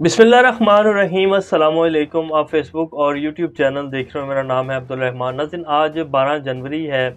बिस्मिल्लाहिर्रहमानिर्रहीम अस्सलामुअलैकुम। आप फेसबुक और यूट्यूब चैनल देख रहे हो। मेरा नाम है अब्दुल रहमान। नाज़रीन, आज 12 जनवरी है।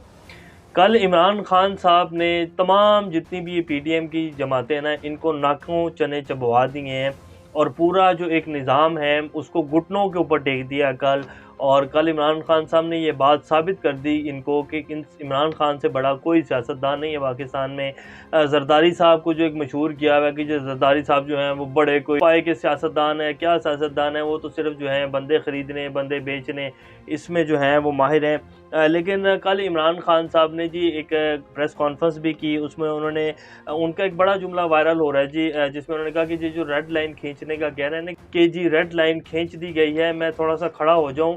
कल इमरान खान साहब ने तमाम जितनी भी ये पीडीएम की जमातें हैं ना, इनको नाकों चने चबवा दिए हैं और पूरा जो एक निज़ाम है उसको घुटनों के ऊपर टेक दिया कल। और कल इमरान खान साहब ने ये बात साबित कर दी इनको कि इमरान खान से बड़ा कोई सियासतदान नहीं है पाकिस्तान में। जरदारी साहब को जो एक मशहूर किया हुआ है कि जो जरदारी साहब जो हैं वो बड़े कोई पाए के सियासतदान है, क्या सियासतदान है, वो तो सिर्फ जो है बंदे ख़रीदने बंदे बेचने इसमें जो है वो माहिर हैं। लेकिन कल इमरान खान साहब ने जी एक प्रेस कॉन्फ्रेंस भी की। उसमें उन्होंने उनका एक बड़ा जुमला वायरल हो रहा है जी, जिसमें उन्होंने कहा कि जी जो रेड लाइन खींचने का कह रहे हैं ना कि जी रेड लाइन खींच दी गई है, मैं थोड़ा सा खड़ा हो जाऊं,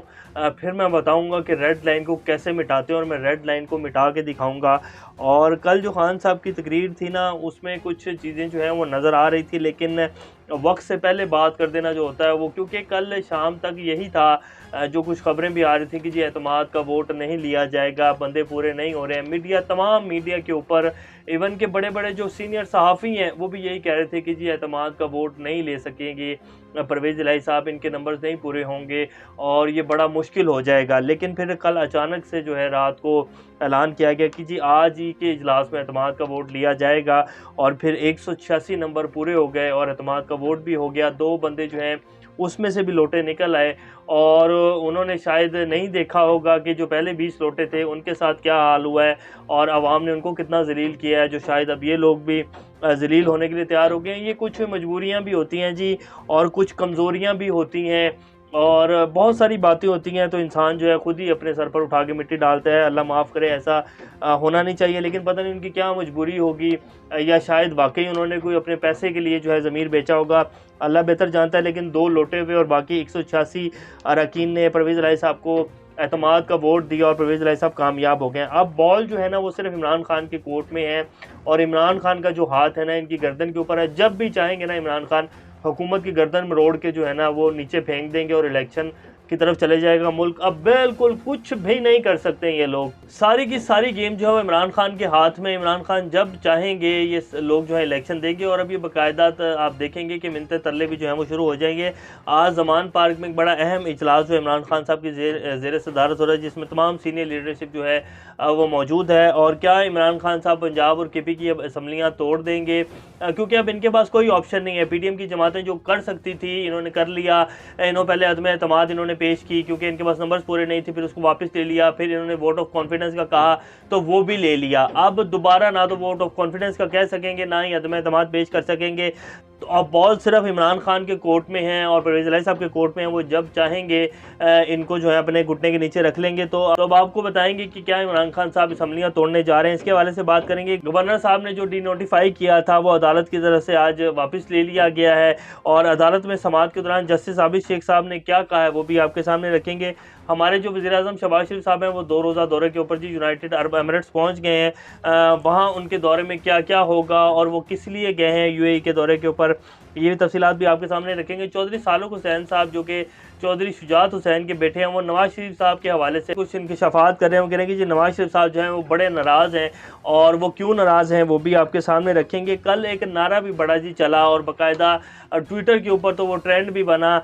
फिर मैं बताऊंगा कि रेड लाइन को कैसे मिटाते हैं और मैं रेड लाइन को मिटा के दिखाऊंगा। और कल जो खान साहब की तकरीर थी ना, उसमें कुछ चीज़ें जो हैं वो नज़र आ रही थी, लेकिन वक्त से पहले बात कर देना जो होता है वो, क्योंकि कल शाम तक यही था। जो कुछ खबरें भी आ रही थी कि जी एतमाद का वोट नहीं लिया जाएगा, बंदे पूरे नहीं हो रहे हैं। मीडिया, तमाम मीडिया के ऊपर, इवन के बड़े बड़े जो सीनियर सहाफ़ी हैं वो भी यही कह रहे थे कि जी एतमाद का वोट नहीं ले सकेंगे, परवेज़ इलाही साहब, इनके नंबर्स नहीं पूरे होंगे और ये बड़ा मुश्किल हो जाएगा। लेकिन फिर कल अचानक से जो है रात को ऐलान किया गया कि जी आज ही के इजलास में एतमाद का वोट लिया जाएगा और फिर 186 नंबर पूरे हो गए और एतमाद का वोट भी हो गया। 2 बंदे जो हैं उसमें से भी लोटे निकल आए और उन्होंने शायद नहीं देखा होगा कि जो पहले 20 लोटे थे उनके साथ क्या हाल हुआ है और आवाम ने उनको कितना ज़लील किया है, जो शायद अब ये लोग भी ज़लील होने के लिए तैयार हो गए हैं। ये कुछ मजबूरियाँ भी होती हैं जी और कुछ कमज़ोरियाँ भी होती हैं और बहुत सारी बातें होती हैं, तो इंसान जो है ख़ुद ही अपने सर पर उठा के मिट्टी डालता है। अल्लाह माफ़ करे, ऐसा होना नहीं चाहिए। लेकिन पता नहीं उनकी क्या मजबूरी होगी, या शायद वाकई उन्होंने कोई अपने पैसे के लिए जो है ज़मीर बेचा होगा, अल्लाह बेहतर जानता है। लेकिन 2 लोटे हुए और बाकी 186 अरकान ने परवेज़ इलाही साहब को एतमाद का वोट दिया और परवेज़ इलाही साहब कामयाब हो गए। अब बॉल जो है ना वो सिर्फ इमरान खान के कोर्ट में है और इमरान खान का जो हाथ है ना इनकी गर्दन के ऊपर है। जब भी चाहेंगे ना इमरान खान हुकूमत की गर्दन में रोड़ के जो है ना वो नीचे फेंक देंगे और इलेक्शन की तरफ चले जाएगा मुल्क। अब बिल्कुल कुछ भी नहीं कर सकते ये लोग। सारी की सारी गेम जो है वो इमरान खान के हाथ में। इमरान खान जब चाहेंगे ये लोग जो है इलेक्शन देंगे और अब ये बाकायदा आप देखेंगे कि मिन्नतें तरले भी जो है वो शुरू हो जाएंगे। आज जमान पार्क में एक बड़ा अहम इजलास जो इमरान खान साहब की ज़ेर सदारत हो रहा है, जिसमें तमाम सीनियर लीडरशिप जो है वो मौजूद है। और क्या इमरान खान साहब पंजाब और केपी की अब असम्बलियाँ तोड़ देंगे, क्योंकि अब इनके पास कोई ऑप्शन नहीं है। पीडीएम की जमातें जो कर सकती थी इन्होंने कर लिया। इन्होंने पहले अदम एतमाद इन्होंने पेश की क्योंकि इनके पास नंबर्स पूरे नहीं थे, फिर उसको वापस ले लिया। फिर इन्होंने वोट ऑफ कॉन्फिडेंस का कहा तो वो भी ले लिया। अब दोबारा ना तो वोट ऑफ कॉन्फिडेंस का कह सकेंगे ना ही अदम एतमाद पेश कर सकेंगे। तो अब बॉल सिर्फ इमरान खान के कोर्ट में है और परवेज़ इलाही साहब के कोर्ट में है। वो जब चाहेंगे इनको जो है अपने घुटने के नीचे रख लेंगे। तो अब आपको बताएंगे कि क्या इमरान खान साहब असम्बलियाँ तोड़ने जा रहे हैं, इसके हवाले से बात करेंगे। गवर्नर साहब ने जो डीनोटिफाई किया था वो अदालत की तरफ से आज वापस ले लिया गया है और अदालत में समाअत के दौरान जस्टिस आबिद शेख साहब ने क्या कहा है वो भी आपके सामने रखेंगे। हमारे जो वज़ीर-ए-आज़म शहबाज शरीफ साहब हैं वो 2 रोज़ा दौरे के ऊपर जी यूनाइटेड अरब एमिरेट्स पहुँच गए हैं। वहाँ उनके दौरे में क्या क्या होगा और वो किस लिए गए हैं यूएई के दौरे के ऊपर, ये तफसीलात भी आपके सामने रखेंगे। चौधरी सालुक हुसैन साहब जो कि चौधरी शुजात हुसैन के बेटे हैं, वो नवाज शरीफ साहब के हवाले से कुछ इंकशाफात कर रहे हैं। वो कह रहे हैं कि जी नवाज शरीफ साहब जो हैं वो बड़े नाराज़ हैं और वो क्यों नाराज़ हैं वो भी आपके सामने रखेंगे। कल एक नारा भी बड़ा जी चला और बाकायदा ट्विटर के ऊपर तो वो ट्रेंड भी बना,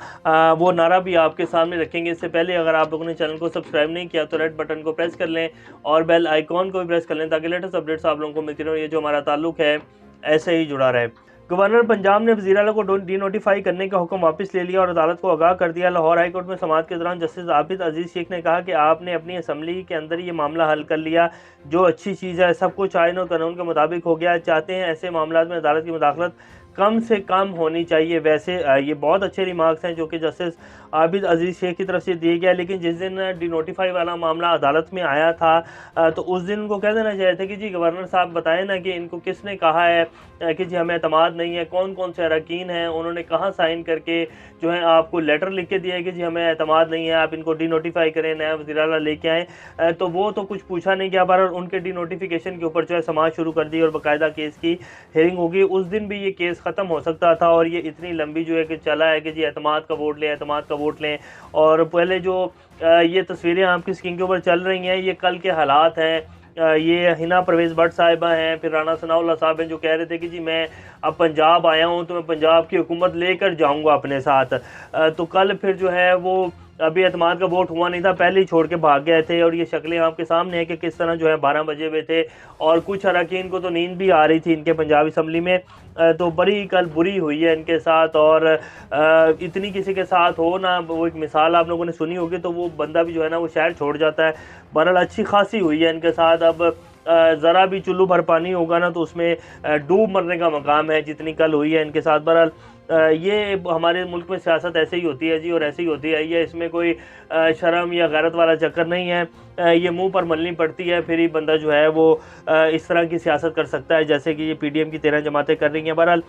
वो नारा भी आपके सामने रखेंगे। इससे पहले अगर आप लोगों ने चैनल को सब्सक्राइब नहीं किया तो रेड बटन को प्रेस कर लें और बेल आइकॉन को भी प्रेस कर लें ताकि लेटेस्ट अपडेट्स आप लोगों को मिलती रहे। ये जो हमारा ताल्लुक है ऐसे ही जुड़ा रहे। गवर्नर पंजाब ने वज़ीर आला को डीनोटिफाई करने का हुक्म वापस ले लिया और अदालत को आगाह कर दिया। लाहौर हाई कोर्ट में समाअत के दौरान जस्टिस आबिद अजीज़ शेख ने कहा कि आपने अपनी असम्बली के अंदर ये मामला हल कर लिया, जो अच्छी चीज़ है। सब कुछ आईन और कानून के मुताबिक हो गया। चाहते हैं ऐसे मामलों में अदालत की मुदाखलत कम से कम होनी चाहिए। वैसे ये बहुत अच्छे रिमार्क्स हैं जो कि जस्टिस आबिद अजीज़ शेख की तरफ से दिए गया। लेकिन जिस दिन डीनोटिफाई वाला मामला अदालत में आया था तो उस दिन उनको कह देना चाहिए था कि जी गवर्नर साहब बताएं ना कि इनको किसने कहा है कि जी हमें एतमाद नहीं है, कौन कौन से अरकान हैं, उन्होंने कहाँ साइन करके जो है आपको लेटर लिख के दिया है कि जी हमें एतमाद नहीं है, आप इनको डीनोटिफाई करें, नया वज़ीर आला लेके आएँ। तो वो तो कुछ पूछा नहीं गया। पर उनके डीनोटिफिकेशन के ऊपर जो है समाअत शुरू कर दी और बाकायदा केस की हेयरिंग होगी। उस दिन भी ये केस ख़त्म हो सकता था और ये इतनी लंबी जो है कि चला है कि जी एतमाद का वोट लें, एतमाद का वोट लें। और पहले जो ये तस्वीरें आपकी स्क्रीन के ऊपर चल रही हैं ये कल के हालात हैं। ये हिना परवेज़ भट्ट साहिबा हैं, फिर राना सनाउल्लाह साहब हैं, जो कह रहे थे कि जी मैं अब पंजाब आया हूँ तो मैं पंजाब की हुकूमत लेकर जाऊँगा अपने साथ। तो कल फिर जो है वो अभी एतमाद का वोट हुआ नहीं था, पहले ही छोड़ के भाग गए थे, और ये शक्लें आपके सामने है कि किस तरह जो है 12 बजे हुए थे, और कुछ अरकान को तो नींद भी आ रही थी इनके पंजाब असम्बली में। तो बड़ी कल बुरी हुई है इनके साथ, और इतनी किसी के साथ हो ना, वो एक मिसाल आप लोगों ने सुनी होगी, तो वो बंदा भी जो है ना वो शहर छोड़ जाता है। बहरहाल अच्छी खासी हुई है इनके साथ। अब ज़रा भी चुल्लू भर पानी होगा ना तो उसमें डूब मरने का मकाम है, जितनी कल हुई है इनके साथ। बहरहाल ये हमारे मुल्क में सियासत ऐसे ही होती है जी, और ऐसे ही होती है, ये इसमें कोई शर्म या गैरत वाला चक्कर नहीं है। ये मुंह पर मलनी पड़ती है, फिर ही बंदा जो है वो इस तरह की सियासत कर सकता है जैसे कि ये पीडीएम की 13 जमातें कर रही हैं। बहरहाल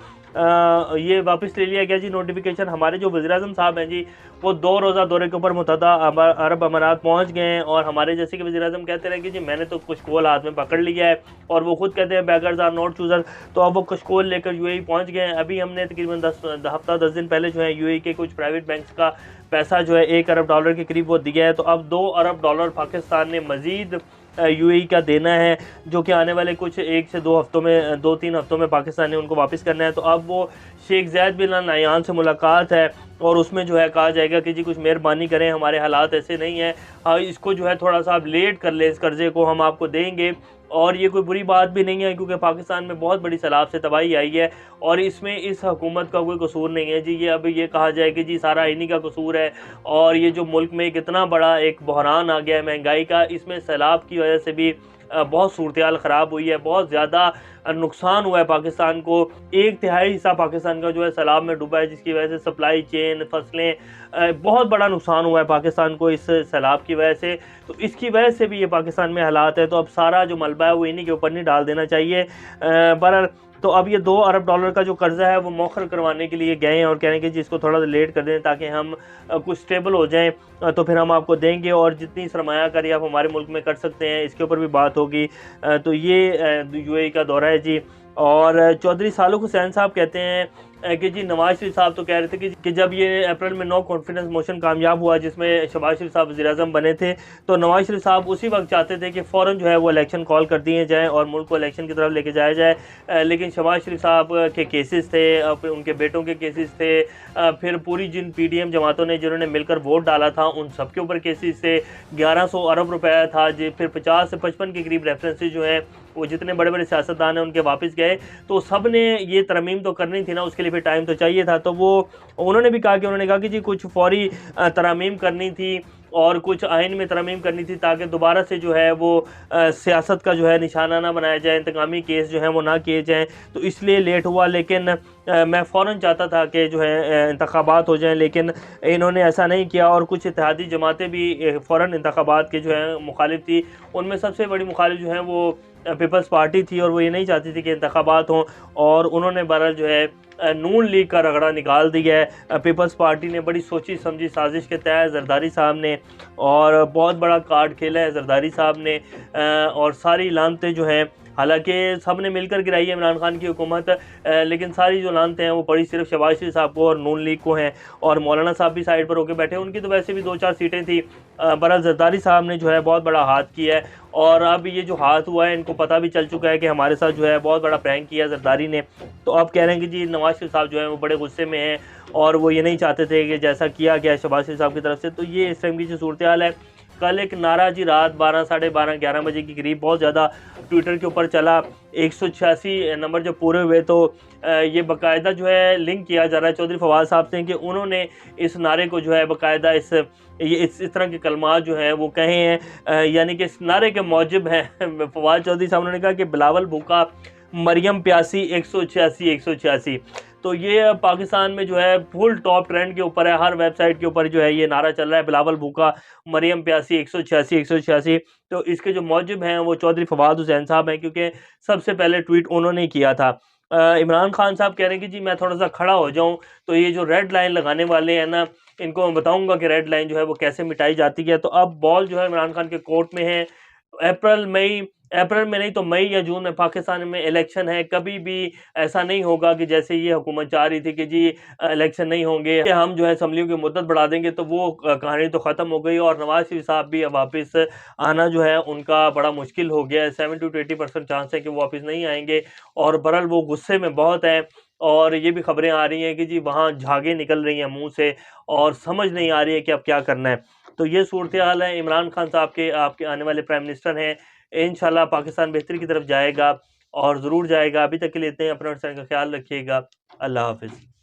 ये वापस ले लिया गया जी नोटिफिकेशन। हमारे जो वज़ीर-ए-आज़म साहब हैं जी, वो 2 रोज़ा दौरे के ऊपर मुतहदा अरब अमारात पहुँच गए हैं, और हमारे जैसे कि वज़ीर-ए-आज़म कहते रहे कि जी मैंने तो कशकोल हाथ में पकड़ लिया है, और वो खुद कहते हैं बेगर्स आर नॉट चूज़र। तो अब वो कशकोल लेकर यूएई पहुँच गए हैं। अभी हमने तकरीबन 10 दिन पहले जो है यूएई के कुछ प्राइवेट बैंक्स का पैसा जो है $1 अरब के करीब वो दिया है। तो अब $2 अरब पाकिस्तान ने मज़ीद यूएई का देना है, जो कि आने वाले कुछ 1 से 2 हफ्तों में, 2-3 हफ्तों में पाकिस्तान ने उनको वापस करना है। तो अब वो शेख ज़ायद बिन अल नहयान से मुलाकात है, और उसमें जो है कहा जाएगा कि जी कुछ मेहरबानी करें, हमारे हालात ऐसे नहीं हैं, इसको जो है थोड़ा सा आप लेट कर लें, इस कर्ज़े को हम आपको देंगे। और ये कोई बुरी बात भी नहीं है, क्योंकि पाकिस्तान में बहुत बड़ी सैलाब से तबाही आई है, और इसमें इस हुकूमत का कोई कसूर नहीं है जी। ये अब ये कहा जाए कि जी सारा इन्हीं का कसूर है, और ये जो मुल्क में कितना बड़ा एक बहरान आ गया है महंगाई का, इसमें सैलाब की वजह से भी बहुत सूरत-ए-हाल ख़राब हुई है, बहुत ज़्यादा नुकसान हुआ है पाकिस्तान को। 1/3 हिस्सा पाकिस्तान का जो है सैलाब में डूबा है, जिसकी वजह से सप्लाई चेन, फसलें, बहुत बड़ा नुकसान हुआ है पाकिस्तान को इस सैलाब की वजह से। तो इसकी वजह से भी ये पाकिस्तान में हालात है, तो अब सारा जो मलबा है वो इन्हीं के ऊपर नहीं डाल देना चाहिए। बहरहाल तो अब ये $2 अरब का जो कर्ज़ा है वो मौखर करवाने के लिए गए हैं, और कह रहे हैं कि जी इसको थोड़ा सा लेट कर दें ताकि हम कुछ स्टेबल हो जाएं, तो फिर हम आपको देंगे, और जितनी सरमायाकारी आप हमारे मुल्क में कर सकते हैं इसके ऊपर भी बात होगी। तो ये यूएई का दौरा है जी। और चौधरी सालुक हुसैन साहब कहते हैं कि जी नवाज शरीफ साहब तो कह रहे थे कि जब ये अप्रैल में नो कॉन्फिडेंस मोशन कामयाब हुआ, जिसमें शहबाज शरीफ साहब वज़ीर-ए-आज़म बने थे, तो नवाज शरीफ साहब उसी वक्त चाहते थे कि फ़ौरन जो है वो इलेक्शन कॉल कर दिए जाएँ और मुल्क को इलेक्शन की तरफ लेके जाया जाए। लेकिन शहबाज शरीफ साहब के केसेस थे, उनके बेटों के केसेस थे, फिर पूरी जिन पीडीएम जमातों ने जिन्होंने मिलकर वोट डाला था उन सब के ऊपर केसेस थे। 1100 अरब रुपया था जी, फिर 50 से 55 के करीब रेफरेंसेस जो हैं वो जितने बड़े बड़े सियासतदान हैं उनके वापस गए। तो सब ने ये तरमीम तो करनी थी ना, उसके लिए फिर टाइम तो चाहिए था। तो वो उन्होंने भी कहा कि जी कुछ फौरी तरमीम करनी थी, और कुछ आइन में तरमीम करनी थी, ताकि दोबारा से जो है वो सियासत का जो है निशाना ना बनाया जाए, इंतकामी केस जो है वो ना किए जाएँ। तो इसलिए लेट हुआ, लेकिन मैं फ़ौरन चाहता था कि जो है इंतखाबात हो जाएँ, लेकिन इन्होंने ऐसा नहीं किया। और कुछ इत्तेहादी जमातें भी फ़ौरन इंतखाबात के जो है मुखालिफ थी। उनमें सबसे बड़ी मुखालिफ जो है वो पीपल्स पार्टी थी, और वो ये नहीं चाहती थी कि इंतखाबात हों, और उन्होंने बहरहाल जो है नून लीग का रगड़ा निकाल दिया है। पीपल्स पार्टी ने बड़ी सोची समझी साजिश के तहत जरदारी साहब ने, और बहुत बड़ा कार्ड खेला है जरदारी साहब ने, और सारी लानतें जो हैं, हालांकि सब ने मिलकर गिराई है इमरान खान की हुकूमत, लेकिन सारी जो लानतें हैं वो पड़ी सिर्फ शहबाज शरीफ साहब को और नून लीग को हैं, और मौलाना साहब भी साइड पर होकर बैठे। उनकी तो वैसे भी 2-4 सीटें थी। बहरहाल जरदारी साहब ने जो है बहुत बड़ा हाथ किया है, और अब ये जो हाथ हुआ है इनको पता भी चल चुका है कि हमारे साथ जो है बहुत बड़ा प्रैंक किया जरदारी ने। तो अब कह रहे हैं कि जी नवाज शरीफ साहब जो है वो बड़े गुस्से में हैं, और वो ये नहीं चाहते थे कि जैसा किया गया शहबाज शरीफ साहब की तरफ से। तो ये इस टाइम की जो सूरत हाल है। कल एक नारा जी रात 12, साढ़े 12, 11 बजे के करीब बहुत ज़्यादा ट्विटर के ऊपर चला। 186 नंबर जब पूरे हुए तो ये बाकायदा जो है लिंक किया जा रहा है चौधरी फवाद साहब से कि उन्होंने इस नारे को जो है बाकायदा इस तरह के कलमात जो हैं वो कहे हैं, यानी कि इस नारे के मौजब हैं। फवाद चौधरी साहब ने कहा कि बिलावल भूखा, मरियम प्यासी, 186 186। तो ये पाकिस्तान में जो है फुल टॉप ट्रेंड के ऊपर है, हर वेबसाइट के ऊपर जो है ये नारा चल रहा है, बिलावल भूखा, मरियम प्यासी, 186 186। तो इसके जो मौजब हैं वो चौधरी फवाद हुसैन साहब हैं, क्योंकि सबसे पहले ट्वीट उन्होंने ही किया था। इमरान खान साहब कह रहे हैं कि जी मैं थोड़ा सा खड़ा हो जाऊं, तो ये जो रेड लाइन लगाने वाले हैं ना, इनको मैं बताऊंगा कि रेड लाइन जो है वो कैसे मिटाई जाती है। तो अब बॉल जो है इमरान खान के कोर्ट में है, अप्रैल में नहीं तो मई या जून में पाकिस्तान में इलेक्शन है। कभी भी ऐसा नहीं होगा कि जैसे ये हुकूमत चाह रही थी कि जी इलेक्शन नहीं होंगे, हम जो है असम्बलियों की मुद्दत बढ़ा देंगे, तो वो कहानी तो ख़त्म हो गई। और नवाज शरीफ साहब भी अब वापस आना जो है उनका बड़ा मुश्किल हो गया है। 70 to 80% चांस है कि वो वापस नहीं आएंगे। और बहरहाल वो गुस्से में बहुत हैं। और ये भी खबरें आ रही हैं कि जी वहाँ झागे निकल रही हैं मुंह से, और समझ नहीं आ रही है कि अब क्या करना है। तो ये सूरत हाल है। इमरान खान साहब के आपके आने वाले प्राइम मिनिस्टर हैं। इंशाल्लाह पाकिस्तान बेहतरी की तरफ जाएगा, और ज़रूर जाएगा। अभी तक के लिए इतने, अपना ख्याल रखिएगा। अल्लाह हाफिज़।